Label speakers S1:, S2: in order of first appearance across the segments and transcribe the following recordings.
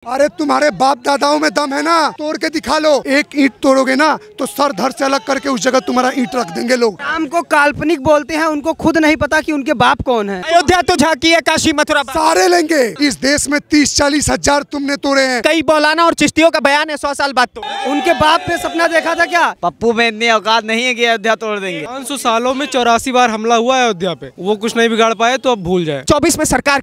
S1: अरे तुम्हारे बाप दादाओं में दम है ना, तोड़ के दिखा लो। एक ईंट तोड़ोगे ना तो सर धड़ से अलग करके उस जगह तुम्हारा ईंट रख देंगे लोग।
S2: राम को काल्पनिक बोलते हैं, उनको खुद नहीं पता कि उनके बाप कौन है।
S3: अयोध्या तो झांकी है, काशी मथुरा
S1: सारे लेंगे। इस देश में 30-40 हजार तुमने तोड़े हैं।
S3: कई मौलाना और चिश्तियों का बयान है 100 साल बाद तो
S2: उनके बाप ने सपना देखा था क्या?
S4: पप्पू में इतनी औकात नहीं है कि अयोध्या तोड़ देंगे।
S5: 500 सालों में 84 बार हमला हुआ है अयोध्या पे, वो कुछ नहीं बिगाड़ पाए तो अब भूल जाए।
S3: 24 में सरकार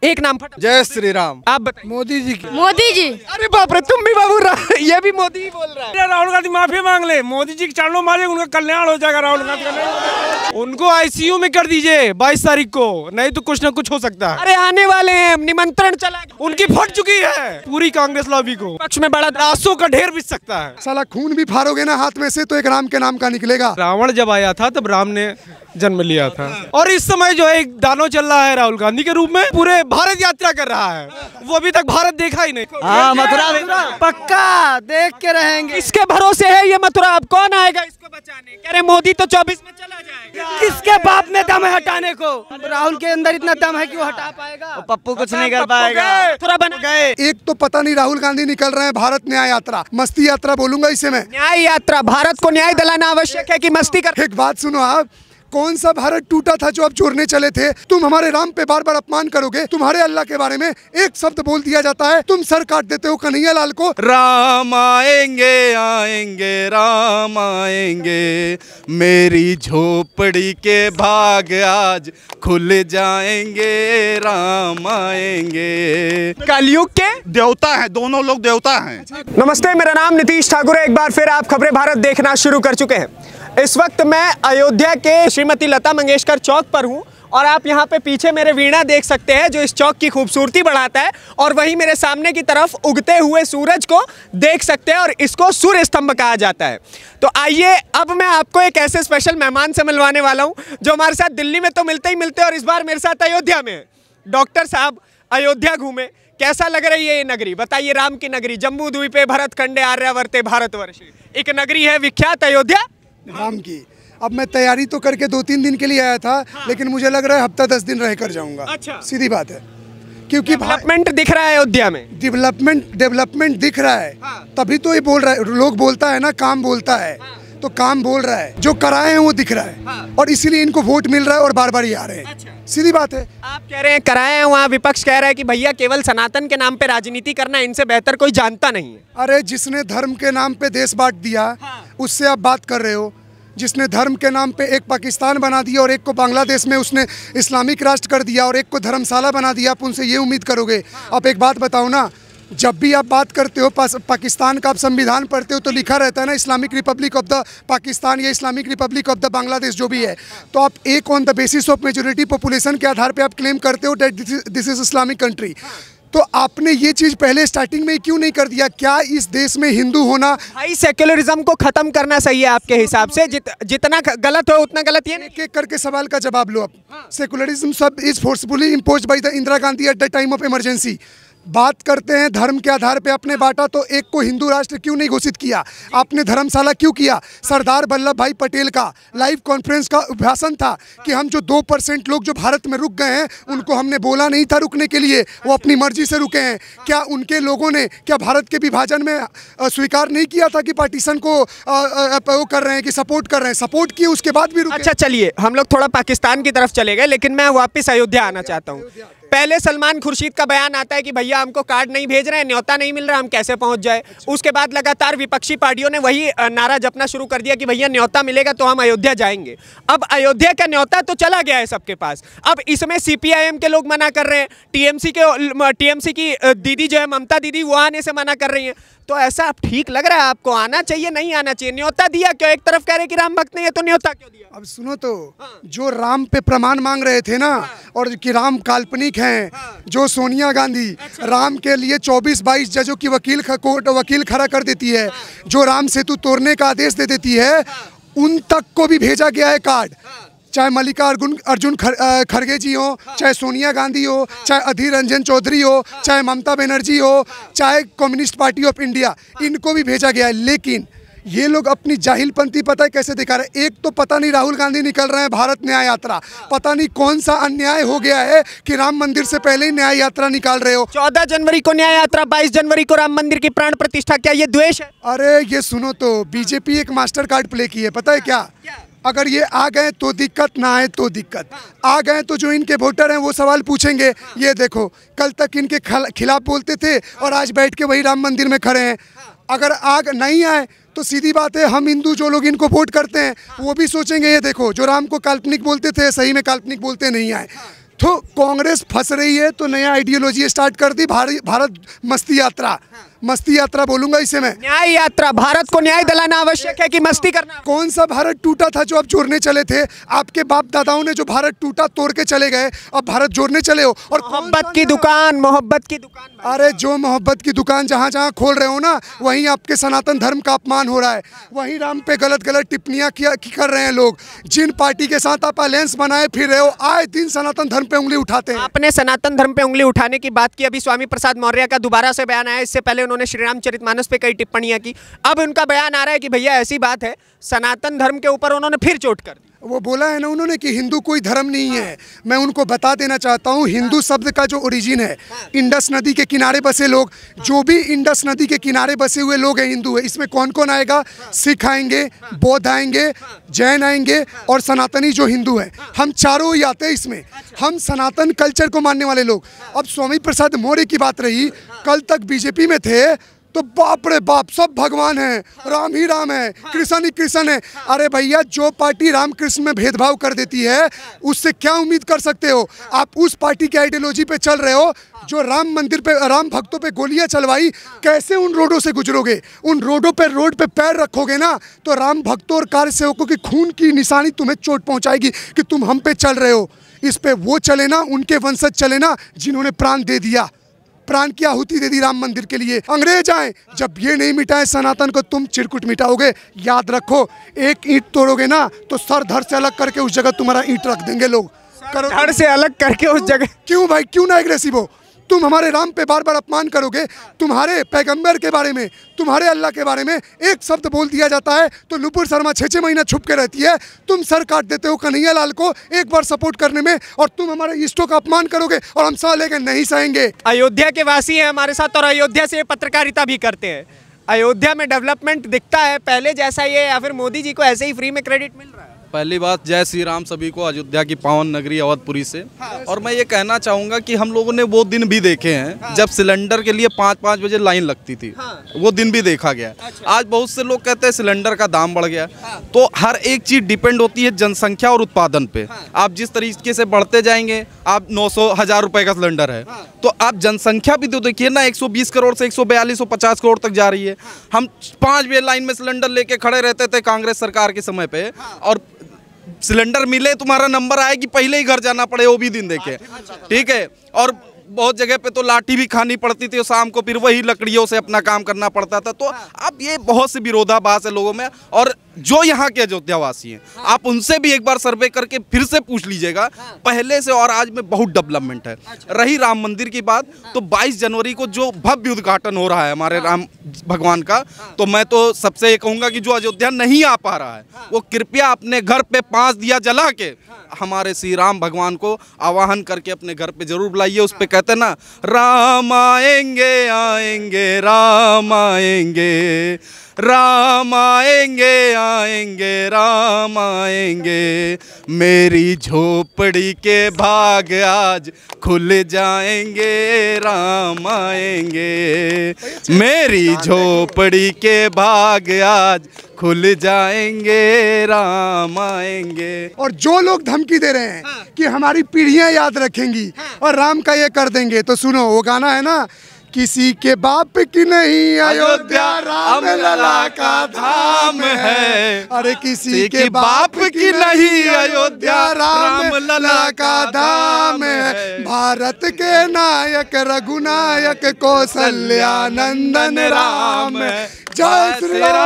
S3: एक नाम फटा।
S5: जय श्री राम।
S3: आप बताइए।
S1: मोदी जी की।
S6: मोदी जी।
S3: अरे बाप रे, तुम भी बाबू ये भी मोदी ही बोल रहा है।
S5: राहुल गांधी माफी मांग ले, मोदी जी के चरणों मारे, उनका कल्याण हो जाएगा। राहुल गांधी का उनको आईसीयू में कर दीजिए 22 तारीख को, नहीं तो कुछ न कुछ हो सकता है।
S3: अरे आने वाले हैं, निमंत्रण चला,
S5: उनकी फट चुकी है पूरी कांग्रेस लॉबी को।
S3: पक्ष में बड़ा
S5: लाशों का ढेर बिछ सकता है।
S1: साला खून भी फाड़ोगे ना हाथ में से तो एक राम के नाम का निकलेगा।
S5: रावण जब आया था तब राम ने जन्म लिया था, और इस समय जो है एक दानव चल रहा है राहुल गांधी के रूप में, पूरे भारत यात्रा कर रहा है। वो अभी तक भारत देखा ही नहीं।
S4: हाँ, मथुरा
S2: पक्का देख के रहेंगे।
S3: इसके भरोसे है ये मथुरा, अब कौन आएगा इसको बचाने? कह रहे मोदी तो 24 में चला जाएगा।
S2: किसके बाप में दम है हटाने को? राहुल के अंदर इतना दम है कि वो हटा पाएगा?
S4: पप्पू कुछ नहीं कर पाएगा।
S3: मथुरा बन गए।
S1: एक तो पता नहीं राहुल गांधी निकल रहे हैं भारत न्याय यात्रा, मस्ती यात्रा बोलूंगा इसे मैं।
S3: न्याय यात्रा, भारत को न्याय दिलाना आवश्यक है कि मस्ती कर।
S1: एक बात सुनो आप, कौन सा भारत टूटा था जो आप चोरने चले थे? तुम हमारे राम पे बार बार अपमान करोगे। तुम्हारे अल्लाह के बारे में एक शब्द बोल दिया जाता है, तुम सर काट देते हो कन्हैया लाल को।
S7: राम आएंगे आएंगे राम आएंगे, मेरी झोपड़ी के भाग आज खुल जाएंगे, राम आएंगे।
S3: कलयुग के
S7: देवता हैं, दोनों लोग देवता हैं।
S3: नमस्ते, मेरा नाम नीतीश ठाकुर है। एक बार फिर आप खबरें भारत देखना शुरू कर चुके हैं। इस वक्त मैं अयोध्या के श्रीमती लता मंगेशकर चौक पर हूं, और आप यहां पे पीछे मेरे वीणा देख सकते हैं जो इस चौक की खूबसूरती बढ़ाता है, और वहीं मेरे सामने की तरफ उगते हुए सूरज को देख सकते हैं, और इसको सूर्य स्तंभ कहा जाता है। तो आइए अब मैं आपको एक ऐसे स्पेशल मेहमान से मिलवाने वाला हूं जो हमारे साथ दिल्ली में तो मिलते ही मिलते, और इस बार मेरे साथ अयोध्या में। डॉक्टर साहब अयोध्या घूमे, कैसा लग रही है ये नगरी? बताइए। राम की नगरी, जम्मू द्वीपे भरत खंडे आर्यावर्ते भारतवर्षे, एक नगरी है विख्यात अयोध्या
S1: राम की। अब मैं तैयारी तो करके 2-3 दिन के लिए आया था, लेकिन मुझे लग रहा है हफ्ता 10 दिन रह कर जाऊंगा।
S3: अच्छा।
S1: सीधी बात है, क्योंकि
S3: डेवलपमेंट दिख रहा है अयोध्या में।
S1: डेवलपमेंट दिख रहा है। तभी तो ये बोल रहा है, लोग बोलता है ना काम बोलता है, तो काम बोल रहा है, जो कराए हैं वो दिख रहा है, और इसीलिए इनको वोट मिल रहा है और बार बार ये आ रहे हैं।
S3: अच्छा।
S1: सीधी बात है।
S3: आप कह रहे हैं कराए हैं, वहाँ विपक्ष कह रहा है कि भैया केवल सनातन के नाम पे राजनीति करना, इनसे बेहतर कोई जानता नहीं है।
S1: अरे जिसने धर्म के नाम पे देश बांट दिया, उससे आप बात कर रहे हो। जिसने धर्म के नाम पे एक पाकिस्तान बना दिया और एक को बांग्लादेश में उसने इस्लामिक राष्ट्र कर दिया और एक को धर्मशाला बना दिया, आप उनसे ये उम्मीद करोगे? आप एक बात बताओ ना, जब भी आप बात करते हो पाकिस्तान का, आप संविधान पढ़ते हो तो लिखा रहता है ना Islamic republic of the Pakistan या Islamic republic of the Bangladesh, जो भी है। तो आप एक on the basis of majority population के आधार पे आप क्लेम करते हो that this is Islamic country. तो आपने ये चीज पहले स्टार्टिंग में क्यों नहीं कर दिया? क्या इस देश में हिंदू होना?
S3: भाई सेक्युलरिज्म को खत्म करना सही है आपके हिसाब से? जितना गलत हो उतना गलत ये नहीं।
S1: एक करके सवाल का जवाब लो आप। सेकुलरिज्म सब is forcefully imposed by the Indira Gandhi at the time of emergency. बात करते हैं धर्म के आधार पे आपने बांटा, तो एक को हिंदू राष्ट्र क्यों नहीं घोषित किया? आपने धर्मशाला क्यों किया? सरदार वल्लभ भाई पटेल का लाइव कॉन्फ्रेंस का भाषण था कि हम जो 2% लोग जो भारत में रुक गए हैं उनको हमने बोला नहीं था रुकने के लिए, वो अपनी मर्जी से रुके हैं। क्या उनके लोगों ने क्या भारत के विभाजन में स्वीकार नहीं किया था कि पार्टीशन को वो कर रहे हैं, कि सपोर्ट कर रहे हैं? सपोर्ट किए, उसके बाद भी रुके।
S3: अच्छा चलिए, हम लोग थोड़ा पाकिस्तान की तरफ चले गए, लेकिन मैं वापस अयोध्या आना चाहता हूँ। पहले सलमान खुर्शीद का बयान आता है कि भैया हमको कार्ड नहीं भेज रहे हैं, न्योता नहीं मिल रहा, हम कैसे पहुंच जाए। उसके बाद लगातार विपक्षी पार्टियों ने वही नारा जपना शुरू कर दिया कि भैया न्योता मिलेगा तो हम अयोध्या जाएंगे। अब अयोध्या का न्योता तो चला गया है सबके पास, अब इसमें सीपीआईएम के लोग मना कर रहे हैं, टीएमसी की दीदी जो है ममता दीदी, वो आने से मना कर रही है। तो ऐसा आप ठीक लग रहा है आपको? आना चाहिए नहीं आना चाहिए? न्योता दिया क्यों? एक तरफ कह रहे कि राम भक्त नहीं है तो न्योता क्यों दिया?
S1: अब सुनो तो, जो राम पे प्रमाण मांग रहे थे ना, और कि राम काल्पनिक हैं, जो सोनिया गांधी राम के लिए 24-22 जजों की वकील खड़ा कर देती है, जो राम सेतु तोड़ने का आदेश दे देती है, उन तक को भी भेजा गया है कार्ड। चाहे मल्लिकार्जुन खड़गे जी हो, चाहे सोनिया गांधी हो, चाहे अधीर रंजन चौधरी हो, चाहे ममता बनर्जी हो, चाहे कम्युनिस्ट पार्टी ऑफ इंडिया, इनको भी भेजा गया है। लेकिन ये लोग अपनी जाहिलपंथी पता है कैसे दिखा रहे हैं। एक तो पता नहीं राहुल गांधी निकल रहे हैं भारत न्याय यात्रा, पता नहीं कौन सा अन्याय हो गया है कि राम मंदिर से पहले ही न्याय यात्रा निकाल रहे हो।
S3: 14 जनवरी को न्याय यात्रा, 22 जनवरी को राम मंदिर की प्राण प्रतिष्ठा, क्या ये द्वेष है?
S1: अरे ये सुनो तो, बीजेपी एक मास्टर कार्ड प्ले की है, पता है क्या? अगर ये आ गए तो दिक्कत, ना आए तो दिक्कत। आ गए तो जो इनके वोटर हैं वो सवाल पूछेंगे, ये देखो कल तक इनके खिलाफ बोलते थे और आज बैठ के वही राम मंदिर में खड़े हैं। अगर आग नहीं आए तो सीधी बात है, हम हिंदू जो लोग इनको वोट करते हैं वो भी सोचेंगे, ये देखो जो राम को काल्पनिक बोलते थे सही में काल्पनिक बोलते नहीं आए। तो कांग्रेस फंस रही है तो नया आइडियोलॉजी स्टार्ट कर दी, भारत मस्ती यात्रा। मस्ती यात्रा बोलूंगा इसे मैं,
S3: न्याय यात्रा। भारत को न्याय दिलाना आवश्यक है कि मस्ती करना?
S1: कौन सा भारत टूटा था जो आप जोड़ने चले थे? आपके बाप दादाओं ने जो भारत टूटा तोड़ के चले गए, अब भारत जोड़ने चले हो। और
S3: मोहब्बत की दुकान, मोहब्बत की दुकान।
S1: अरे जो मोहब्बत की दुकान जहाँ जहाँ खोल रहे हो ना, वहीं आपके सनातन धर्म का अपमान हो रहा है, वहीं राम पे गलत गलत टिप्पणियाँ कर रहे हैं लोग। जिन पार्टी के साथ आप अलायंस बनाए फिर रहे हो, आए दिन सनातन धर्म पे उंगली उठाते हैं।
S3: आपने सनातन धर्म पे उंगली उठाने की बात की, अभी स्वामी प्रसाद मौर्य का दोबारा से बयान आया। इससे पहले उन्होंने श्री रामचरितमानस पे कई टिप्पणियां की, अब उनका बयान आ रहा है कि भैया ऐसी बात है, सनातन धर्म के ऊपर उन्होंने फिर चोट कर दी।
S1: वो बोला है ना उन्होंने कि हिंदू कोई धर्म नहीं है। मैं उनको बता देना चाहता हूँ, हिंदू शब्द का जो ओरिजिन है, इंडस नदी के किनारे बसे लोग, जो भी इंडस नदी के किनारे बसे हुए लोग हैं हिंदू है। इसमें कौन कौन आएगा? सिख आएंगे, बौद्ध आएंगे, जैन आएंगे और सनातनी जो हिंदू है, हम चारों ही आते हैं इसमें। हम सनातन कल्चर को मानने वाले लोग। अब स्वामी प्रसाद मौर्य की बात रही, कल तक बीजेपी में थे तो बाप रे बाप सब भगवान हैं, राम ही राम है, कृष्ण ही कृष्ण है। अरे भैया जो पार्टी राम कृष्ण में भेदभाव कर देती है उससे क्या उम्मीद कर सकते हो? आप उस पार्टी के आइडियोलॉजी पे चल रहे हो जो राम मंदिर पे, राम भक्तों पे गोलियां चलवाई। कैसे उन रोडों से गुजरोगे? उन रोडों पे, रोड पे पैर रखोगे ना तो राम भक्तों और कार्य सेवकों की खून की निशानी तुम्हें चोट पहुंचाएगी कि तुम हम पे चल रहे हो। इस पे वो चले ना, उनके वंशज चले ना जिन्होंने प्राण दे दिया, प्राण की आहुति दे दी राम मंदिर के लिए। अंग्रेज आए, जब ये नहीं मिटाए सनातन को, तुम चिरकुट मिटाओगे। याद रखो, एक ईंट तोड़ोगे ना तो सर धड़ से अलग करके उस जगह तुम्हारा ईंट रख देंगे लोग।
S3: धड़ से अलग करके उस जगह।
S1: क्यों भाई, क्यों ना एग्रेसिव हो? तुम हमारे राम पे बार बार अपमान करोगे, तुम्हारे पैगंबर के बारे में, तुम्हारे अल्लाह के बारे में एक शब्द बोल दिया जाता है तो नुपुर शर्मा 6-6 महीना छुप के रहती है। तुम सर काट देते हो कन्हैया लाल को एक बार सपोर्ट करने में, और तुम हमारे इष्टों का अपमान करोगे और हम सह लेके नहीं सहेंगे।
S3: अयोध्या के वासी हैं हमारे साथ और अयोध्या से पत्रकारिता भी करते हैं। अयोध्या में डेवलपमेंट दिखता है पहले जैसा ही है या फिर मोदी जी को ऐसे ही फ्री में क्रेडिट मिल रहा है?
S7: पहली बात, जय श्री राम सभी को अयोध्या की पावन नगरी अवधपुरी से। और मैं ये कहना चाहूँगा कि हम लोगों ने वो दिन भी देखे हैं जब सिलेंडर के लिए 5-5 बजे लाइन लगती थी। वो दिन भी देखा गया। आज बहुत से लोग कहते हैं सिलेंडर का दाम बढ़ गया। तो हर एक चीज़ डिपेंड होती है जनसंख्या और उत्पादन पे। आप जिस तरीके से बढ़ते जाएंगे, आप 900-1000 रुपये का सिलेंडर है तो आप जनसंख्या भी तो देखिए ना, 120 करोड़ से 142-150 करोड़ तक जा रही है। हम 5 बजे लाइन में सिलेंडर लेके खड़े रहते थे कांग्रेस सरकार के समय पे, और सिलेंडर मिले तुम्हारा नंबर आए कि पहले ही घर जाना पड़े, वो भी दिन देखे। ठीक है। और बहुत जगह पे तो लाठी भी खानी पड़ती थी और शाम को फिर वही लकड़ियों से अपना काम करना पड़ता था। तो अब ये बहुत सी विरोधाभास है लोगों में। और जो यहाँ के अयोध्यावासी हैं, आप उनसे भी एक बार सर्वे करके फिर से पूछ लीजिएगा, पहले से और आज में बहुत डेवलपमेंट है। रही राम मंदिर की बात, तो 22 जनवरी को जो भव्य उद्घाटन हो रहा है हमारे राम भगवान का, तो मैं तो सबसे ये कहूँगा कि जो अयोध्या नहीं आ पा रहा है वो कृपया अपने घर पे 5 दिया जला के हमारे श्री राम भगवान को आवाहन करके अपने घर पे जरूर बुलाइए। उस पे कहते हैं ना, राम आएंगे आएंगे राम आएंगे, राम आएंगे आएंगे राम आएंगे, मेरी झोपड़ी के भाग आज खुल जाएंगे, राम आएंगे, मेरी झोपड़ी के भाग आज खुल जाएंगे, राम आएंगे।
S1: और जो लोग धमकी दे रहे हैं कि हमारी पीढ़ियां याद रखेंगी और राम का ये कर देंगे, तो सुनो वो गाना है ना, किसी के बाप की नहीं अयोध्या राम लला का धाम है। अरे किसी के बाप की नहीं अयोध्या राम लला का धाम है। भारत के नायक रघुनायक कौशल्या नंदन राम है। जय श्री राम,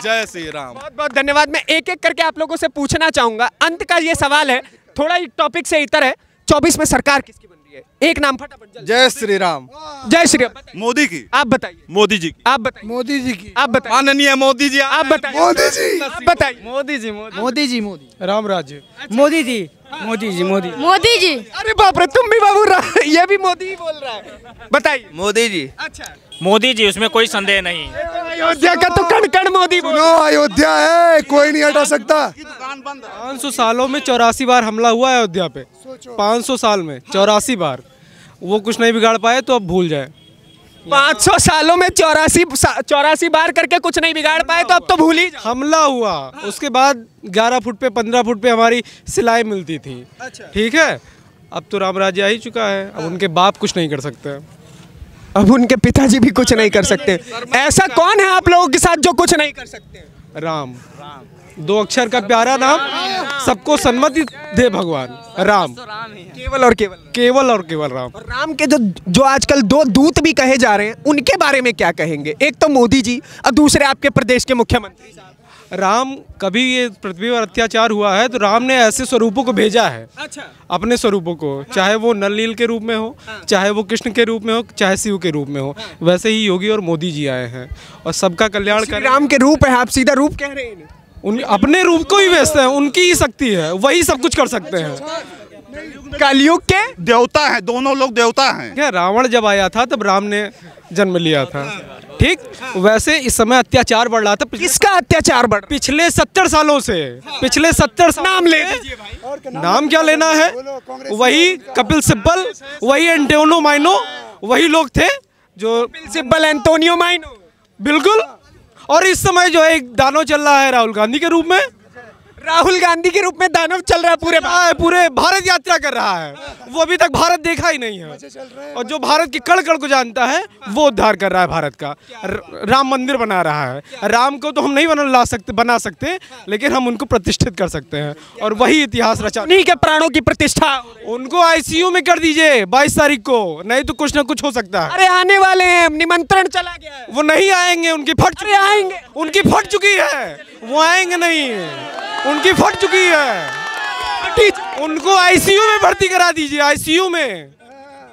S7: जय श्री राम।
S3: बहुत बहुत धन्यवाद। मैं एक एक करके आप लोगों से पूछना चाहूंगा। अंत का ये सवाल है, थोड़ा टॉपिक से इतर है। 24 में सरकार किसकी बन रही है एक नाम फटाफट।
S7: जय श्री राम।
S3: जय श्री राम।
S7: मोदी की।
S3: आप बताइए।
S7: मोदी जी।
S3: आप बताइए।
S1: मोदी जी की।
S3: आप बताइए।
S7: माननीय मोदी जी।
S3: आप बताइए।
S1: मोदी जी।
S3: आप बताइए।
S4: मोदी जी
S2: मोदी जी मोदी
S5: राम राज्य।
S2: मोदी जी मोदी जी मोदी
S6: मोदी जी।
S3: अरे बाप रे, तुम भी बाबू ये भी मोदी ही बोल रहा है। बताइए।
S4: मोदी जी।
S3: अच्छा,
S8: मोदी जी, उसमें कोई संदेह नहीं।
S3: अयोध्या का तो कण कण मोदी बोल।
S1: नो, अयोध्या है, कोई नहीं हटा सकता।
S5: 500 सालों में 84 बार हमला हुआ है अयोध्या पे। 500 साल में 84 बार। वो कुछ नहीं बिगाड़ पाए तो अब भूल जाए।
S3: 500 सालों में 84 बार करके कुछ नहीं बिगाड़ पाए तो अब तो भूल ही जाओ।
S5: हमला हुआ, उसके बाद 11 फुट पे 15 फुट पे हमारी सिलाई मिलती थी। ठीक है, अब तो राम राज्य आ ही चुका है। अब उनके बाप कुछ नहीं कर सकते।
S3: अब उनके पिताजी भी कुछ नहीं कर सकते। ऐसा कौन है आप लोगों के साथ जो कुछ नहीं कर सकते?
S5: राम। 2 अक्षर का प्यारा नाम, सबको सन्मति दे भगवान। राम।
S3: केवल और केवल।
S5: केवल और केवल राम।
S3: और राम के जो आजकल 2 दूत भी कहे जा रहे हैं, उनके बारे में क्या कहेंगे? एक तो मोदी जी और दूसरे आपके प्रदेश के मुख्यमंत्री साहब।
S5: राम, कभी ये पृथ्वी पर अत्याचार हुआ है तो राम ने ऐसे स्वरूपों को भेजा है।
S3: अच्छा।
S5: अपने स्वरूपों को, चाहे वो नल नील के रूप में हो, चाहे वो कृष्ण के रूप में हो, चाहे शिव के रूप में हो, वैसे ही योगी और मोदी जी आए हैं और सबका कल्याण कर।
S3: राम के रूप है, आप सीधा रूप कह रहे हैं।
S5: उन अपने रूप को ही भेजते हैं, उनकी ही शक्ति है, वही सब कुछ कर सकते हैं।
S3: कलयुग के
S7: देवता है, दोनों लोग देवता हैं।
S5: क्या, रावण जब आया था तब राम ने जन्म लिया था। ठीक, वैसे इस समय अत्याचार बढ़ रहा था।
S3: किसका अत्याचार बढ़?
S5: पिछले 70 सालों से। पिछले 70 साल।
S3: नाम ले दीजिए भाई।
S5: नाम क्या लेना है? वही कपिल सिब्बल, वही एंटोनियो माइनो, वही लोग थे जो।
S3: सिब्बल, एंटोनियो माइनो।
S5: बिल्कुल। और इस समय जो है एक दानव चल रहा है राहुल गांधी के रूप में।
S3: राहुल गांधी के रूप में दानव चल रहा है, पूरे
S5: भारत यात्रा कर रहा है। वो अभी तक भारत देखा ही नहीं है, और जो भारत की कण कण को जानता है वो उद्धार कर रहा है भारत का। राम मंदिर बना रहा है। राम को तो हम नहीं बना सकते, लेकिन हम उनको प्रतिष्ठित कर सकते हैं, और वही इतिहास रचा।
S3: उन्हीं के प्राणों की प्रतिष्ठा।
S5: उनको आईसीयू में कर दीजिए 22 तारीख को, नहीं तो कुछ ना कुछ हो सकता है।
S3: अरे आने वाले हैं, निमंत्रण चला गया है।
S5: वो नहीं आएंगे, उनकी आएंगे, उनकी फट चुकी है, वो आएंगे नहीं, उनकी फट चुकी है। उनको आईसीयू में भर्ती करा दीजिए, आईसीयू में।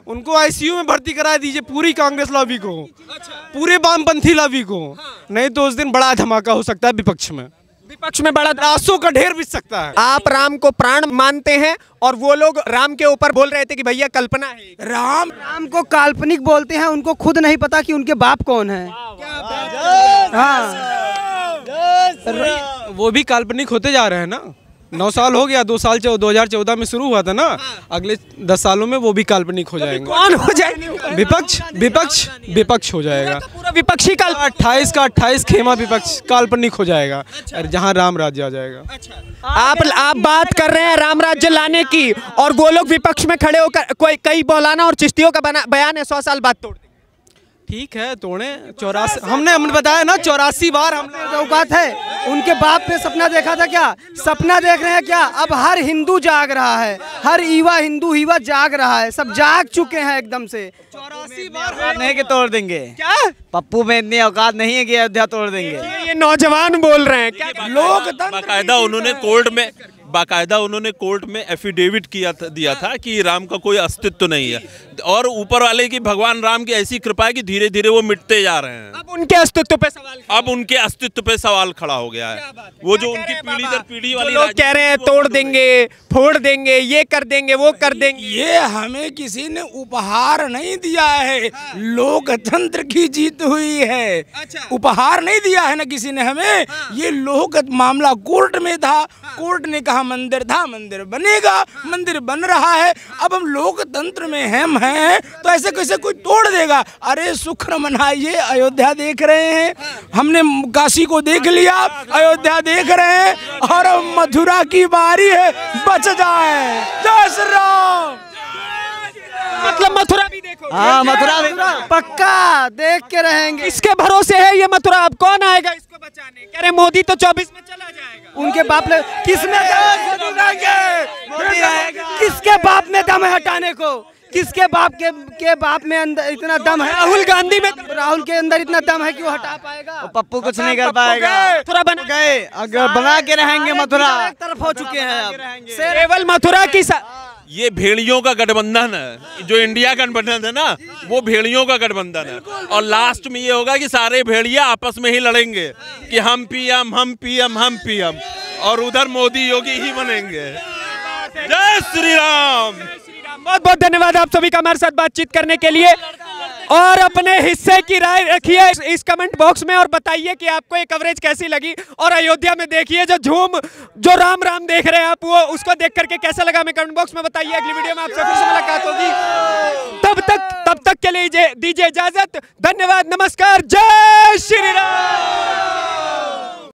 S5: उनको आईसीयू में भर्ती करा दीजिए, पूरी कांग्रेस लॉबी को, पूरे वामपंथी लॉबी को। नहीं तो उस दिन बड़ा धमाका हो सकता है विपक्ष में बड़ा लाशों का ढेर बिछ सकता है।
S3: आप राम को प्राण मानते हैं और वो लोग राम के ऊपर बोल रहे थे कि भैया कल्पना है।
S2: राम को काल्पनिक बोलते हैं, उनको खुद नहीं पता कि उनके बाप कौन है। हाँ,
S5: वो भी काल्पनिक होते जा रहे हैं ना। 9 साल हो गया, 2 साल 2014 में शुरू हुआ था ना। अगले 10 सालों में वो भी काल्पनिक हो जाएंगे।
S3: कौन हो जाएंगे?
S5: विपक्ष हो जाएगा।
S3: पूरा विपक्षी काल
S5: 28 का 28 खेमा विपक्ष काल्पनिक हो जाएगा, जहाँ राम राज्य आ जाएगा।
S3: आप बात कर रहे हैं राम राज्य लाने की, और वो लोग विपक्ष में खड़े होकर कई मौलाना और चिश्तियों का बयान है 100 साल बाद तोड़।
S5: ठीक है, तोड़े। 84 हमने बताया ना, 84 बार हम
S2: औकात है। उनके बाप ने सपना देखा था क्या? सपना देख रहे हैं क्या? अब हर हिंदू जाग रहा है, हर हिंदू जाग रहा है, सब जाग चुके हैं एकदम से।
S4: 84 बार नहीं कि तोड़ देंगे।
S3: क्या
S4: पप्पू में इतनी औकात नहीं है कि अयोध्या तोड़ देंगे।
S3: ये नौजवान बोल रहे हैं क्या? लोग
S9: बाकायदा उन्होंने कोर्ट में एफिडेविट दिया था कि राम का कोई अस्तित्व नहीं है, और ऊपर वाले की भगवान राम की ऐसी कृपा है कि धीरे धीरे वो मिटते जा रहे हैं।
S3: अब उनके अस्तित्व पे सवाल
S9: खड़ा हो गया है। वो जो उनकी पीढ़ी दर पीढ़ी वाली
S3: लोग कह रहे हैं तोड़ देंगे, फोड़ देंगे, ये कर देंगे, वो कर देंगे।
S10: ये हमें किसी ने उपहार नहीं दिया है, लोकतंत्र की जीत हुई है। उपहार नहीं दिया है ना किसी ने हमें। ये लोक मामला कोर्ट में था, कोर्ट ने कहा मंदिर था, मंदिर बनेगा, मंदिर बन रहा है। अब हम लोकतंत्र में हम हैं तो ऐसे कैसे कोई तोड़ देगा? अरे शुक्र मनाइए, अयोध्या देख रहे हैं, हमने काशी को देख लिया, अयोध्या देख रहे हैं, और अब मथुरा की बारी है, बच जाए। जय श्री राम।
S3: मतलब मथुरा भी देखो।
S2: हाँ, मथुरा भी पक्का देख के रहेंगे।
S3: इसके भरोसे है ये मथुरा। अब कौन आएगा इसको बचाने? कह रहे मोदी तो 24 में चला जाएगा।
S2: उनके बाप ने किसके बाप में दम है हटाने को? किसके बाप के बाप में अंदर इतना दम है? राहुल के अंदर इतना दम है कि वो हटा पाएगा?
S4: पप्पू कुछ नहीं कर पाएगा।
S3: मथुरा बन गए,
S4: अगर बना के रहेंगे। मथुरा
S2: एक तरफ हो चुके हैं अब।
S3: केवल मथुरा की
S9: ये भेड़ियों का गठबंधन है। जो इंडिया गठबंधन है ना, वो भेड़ियों का गठबंधन है। और लास्ट में ये होगा कि सारे भेड़िया आपस में ही लड़ेंगे कि हम पीएम, हम पीएम, हम पीएम, और उधर मोदी योगी ही बनेंगे। जय श्री राम।
S3: बहुत बहुत धन्यवाद आप सभी का हमारे साथ बातचीत करने के लिए, और अपने हिस्से की राय रखिए इस कमेंट बॉक्स में और बताइए कि आपको ये कवरेज कैसी लगी। और अयोध्या में देखिए जो राम राम देख रहे हैं आप, वो उसको देख करके कैसा लगा हमें कमेंट बॉक्स में बताइए। अगली वीडियो में आपसे फिर से मुलाकात होगी, तब तक के लिए दीजिए इजाजत। धन्यवाद, नमस्कार, जय श्री राम।